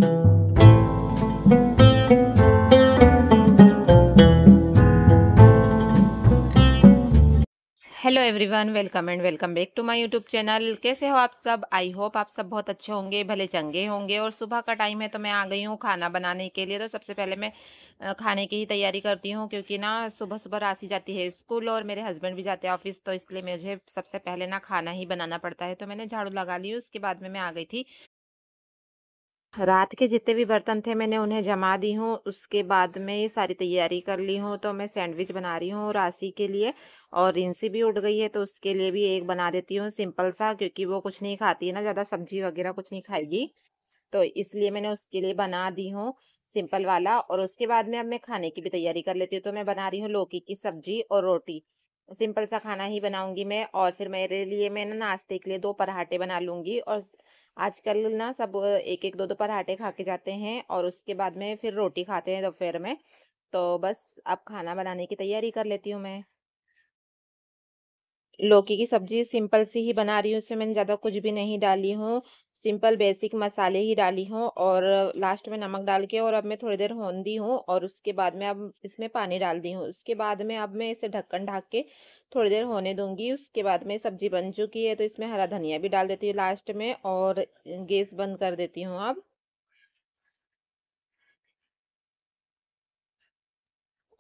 Hello everyone, welcome and welcome back to my YouTube channel. कैसे हो आप सब? आई होप आप सब बहुत अच्छे होंगे, भले चंगे होंगे। और सुबह का टाइम है तो मैं आ गई हूँ खाना बनाने के लिए। तो सबसे पहले मैं खाने की ही तैयारी करती हूँ, क्योंकि ना सुबह सुबह राशि जाती है स्कूल और मेरे हस्बैंड भी जाते हैं ऑफिस, तो इसलिए मुझे सबसे पहले ना खाना ही बनाना पड़ता है। तो मैंने झाड़ू लगा ली, उसके बाद में मैं आ गई थी। रात के जितने भी बर्तन थे मैंने उन्हें जमा दी हूँ। उसके बाद में ये सारी तैयारी कर ली हूँ। तो मैं सैंडविच बना रही हूँ राशि के लिए, और रिंसी भी उठ गई है तो उसके लिए भी एक बना देती हूँ सिंपल सा, क्योंकि वो कुछ नहीं खाती है ना, ज़्यादा सब्जी वगैरह कुछ नहीं खाएगी। तो इसलिए मैंने उसके लिए बना दी हूँ सिंपल वाला। और उसके बाद में अब मैं खाने की भी तैयारी कर लेती हूँ। तो मैं बना रही हूँ लौकी की सब्जी और रोटी। सिंपल सा खाना ही बनाऊंगी मैं। और फिर मेरे लिए मैं ना नाश्ते के लिए 2 पराठे बना लूंगी। और आजकल ना सब एक एक दो दो पराठे खा के जाते हैं, और उसके बाद में फिर रोटी खाते हैं दोपहर में। तो बस अब खाना बनाने की तैयारी कर लेती हूँ मैं। लौकी की सब्जी सिंपल सी ही बना रही हूँ, इसमें मैंने ज़्यादा कुछ भी नहीं डाली हूँ। सिंपल बेसिक मसाले ही डाली हूँ, और लास्ट में नमक डाल के और अब मैं थोड़ी देर होने दी हूँ। और उसके बाद में अब इसमें पानी डाल दी हूँ। उसके बाद में अब मैं इसे ढक्कन ढक के थोड़ी देर होने दूंगी। उसके बाद में सब्जी बन चुकी है तो इसमें हरा धनिया भी डाल देती हूँ लास्ट में, और गैस बंद कर देती हूँ अब।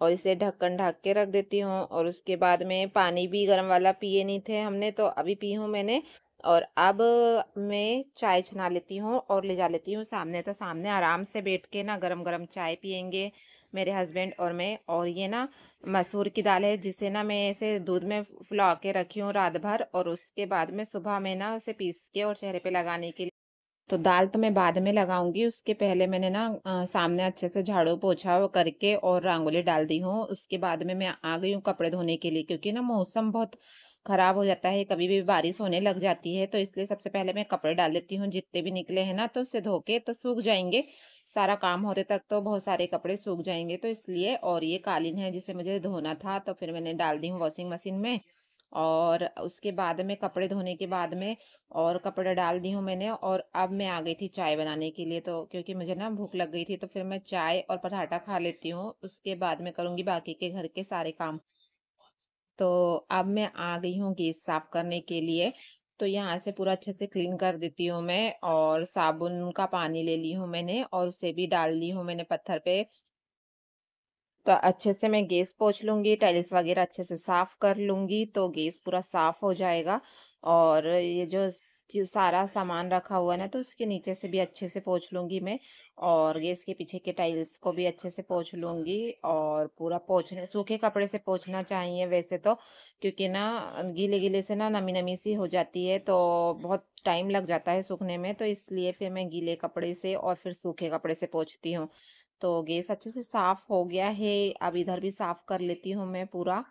और इसे ढक्कन ढक के रख देती हूँ। और उसके बाद में पानी भी गर्म वाला पिए नहीं थे हमने, तो अभी पी हूँ मैंने। और अब मैं चाय छना लेती हूँ और ले जा लेती हूँ सामने। तो सामने आराम से बैठ के ना गरम गरम चाय पियेंगे मेरे हस्बैंड और मैं। और ये ना मसूर की दाल है, जिसे ना मैं ऐसे दूध में फुला के रखी हूँ रात भर, और उसके बाद में सुबह में ना उसे पीस के और चेहरे पे लगाने के लिए। तो दाल तो मैं बाद में लगाऊंगी, उसके पहले मैंने ना सामने अच्छे से झाड़ू पोछा करके और रंगोली डाल दी हूँ। उसके बाद में मैं आ गई हूँ कपड़े धोने के लिए, क्योंकि ना मौसम बहुत खराब हो जाता है, कभी भी बारिश होने लग जाती है। तो इसलिए सबसे पहले मैं कपड़े डाल देती हूँ, जितने भी निकले हैं ना तो उसे धो के तो सूख जाएंगे। सारा काम होते तक तो बहुत सारे कपड़े सूख जाएंगे, तो इसलिए। और ये कालीन है जिसे मुझे धोना था, तो फिर मैंने डाल दी हूँ वॉशिंग मशीन में। और उसके बाद में कपड़े धोने के बाद में और कपड़े डाल दी हूँ मैंने। और अब मैं आ गई थी चाय बनाने के लिए, तो क्योंकि मुझे ना भूख लग गई थी, तो फिर मैं चाय और पराठा खा लेती हूँ। उसके बाद में करूँगी बाकी के घर के सारे काम। तो अब मैं आ गई हूँ गैस साफ करने के लिए। तो यहाँ से पूरा अच्छे से क्लीन कर देती हूँ मैं, और साबुन का पानी ले ली हूँ मैंने और उसे भी डाल ली हूँ मैंने पत्थर पे। तो अच्छे से मैं गैस पोंछ लूँगी, टाइल्स वगैरह अच्छे से साफ़ कर लूँगी, तो गैस पूरा साफ़ हो जाएगा। और ये जो सारा सामान रखा हुआ है ना, तो उसके नीचे से भी अच्छे से पोंछ लूँगी मैं। और गैस के पीछे के टाइल्स को भी अच्छे से पोंछ लूँगी। और पूरा पोंछने सूखे कपड़े से पोंछना चाहिए वैसे तो, क्योंकि ना गीले-गीले से ना नमी-नमी सी हो जाती है, तो बहुत टाइम लग जाता है सूखने में। तो इसलिए फिर मैं गीले कपड़े से और फिर सूखे कपड़े से पोंछती हूँ। तो गैस अच्छे से साफ हो गया है। अब इधर भी साफ कर लेती हूँ मैं पूरा।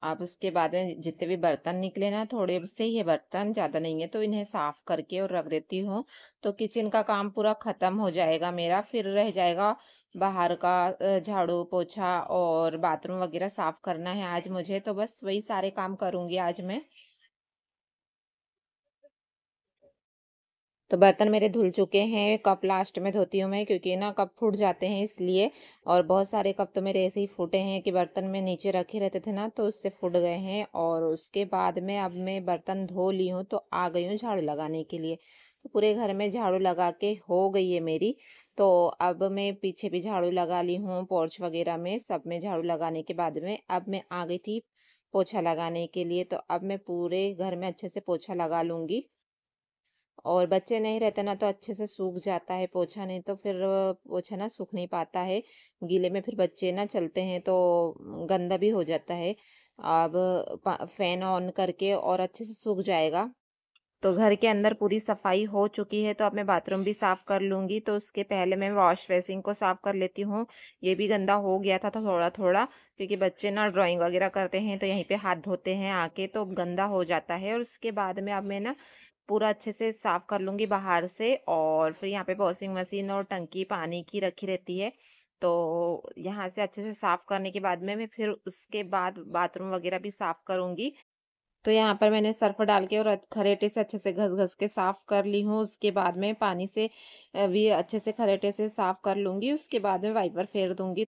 अब उसके बाद में जितने भी बर्तन निकले ना, थोड़े से ही है बर्तन, ज़्यादा नहीं है, तो इन्हें साफ करके और रख देती हूँ। तो किचन का काम पूरा ख़त्म हो जाएगा मेरा। फिर रह जाएगा बाहर का झाड़ू पोछा और बाथरूम वगैरह साफ करना है आज मुझे। तो बस वही सारे काम करूँगी आज मैं। तो बर्तन मेरे धुल चुके हैं। कप लास्ट में धोती हूँ मैं, क्योंकि ना कप फूट जाते हैं इसलिए। और बहुत सारे कप तो मेरे ऐसे ही फूटे हैं कि बर्तन में नीचे रखे रहते थे ना, तो उससे फूट गए हैं। और उसके बाद में अब मैं बर्तन धो ली हूँ, तो आ गई हूँ झाड़ू लगाने के लिए। तो पूरे घर में झाड़ू लगा के हो गई है मेरी। तो अब मैं पीछे भी झाड़ू लगा ली हूँ, पोर्च वगैरह में सब में झाड़ू लगाने के बाद में अब मैं आ गई थी पोछा लगाने के लिए। तो अब मैं पूरे घर में अच्छे से पोछा लगा लूंगी। और बच्चे नहीं रहते ना, तो अच्छे से सूख जाता है पोछा, नहीं तो फिर पोछा ना सूख नहीं पाता है। गीले में फिर बच्चे ना चलते हैं तो गंदा भी हो जाता है। अब फैन ऑन करके और अच्छे से सूख जाएगा। तो घर के अंदर पूरी सफाई हो चुकी है, तो अब मैं बाथरूम भी साफ कर लूंगी। तो उसके पहले मैं वॉश बेसिन को साफ कर लेती हूँ। ये भी गंदा हो गया था तो थोड़ा थोड़ा, क्योंकि बच्चे ना ड्राइंग वगैरह करते हैं तो यहीं पे हाथ धोते हैं आके, तो गंदा हो जाता है। और उसके बाद में अब मैं ना पूरा अच्छे से साफ कर लूंगी बाहर से। और फिर यहाँ पे वॉशिंग मशीन और टंकी पानी की रखी रहती है, तो यहाँ से अच्छे से साफ करने के बाद में मैं फिर उसके बाद बाथरूम वगैरह भी साफ करूंगी। तो यहाँ पर मैंने सर्फ़ डाल के और खरेटे से अच्छे से घस-घस के साफ़ कर ली हूँ। उसके बाद में पानी से भी अच्छे से खरेटे से साफ़ कर लूँगी। उसके बाद में वाइपर फेर दूँगी।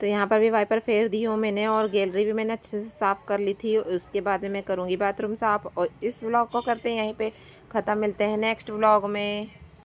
तो यहाँ पर भी वाइपर फेर दी हूँ मैंने और गैलरी भी मैंने अच्छे से साफ़ कर ली थी। उसके बाद में मैं करूँगी बाथरूम साफ़ और इस व्लॉग को करते हैं यहीं पे ख़त्म। मिलते हैं नेक्स्ट व्लॉग में।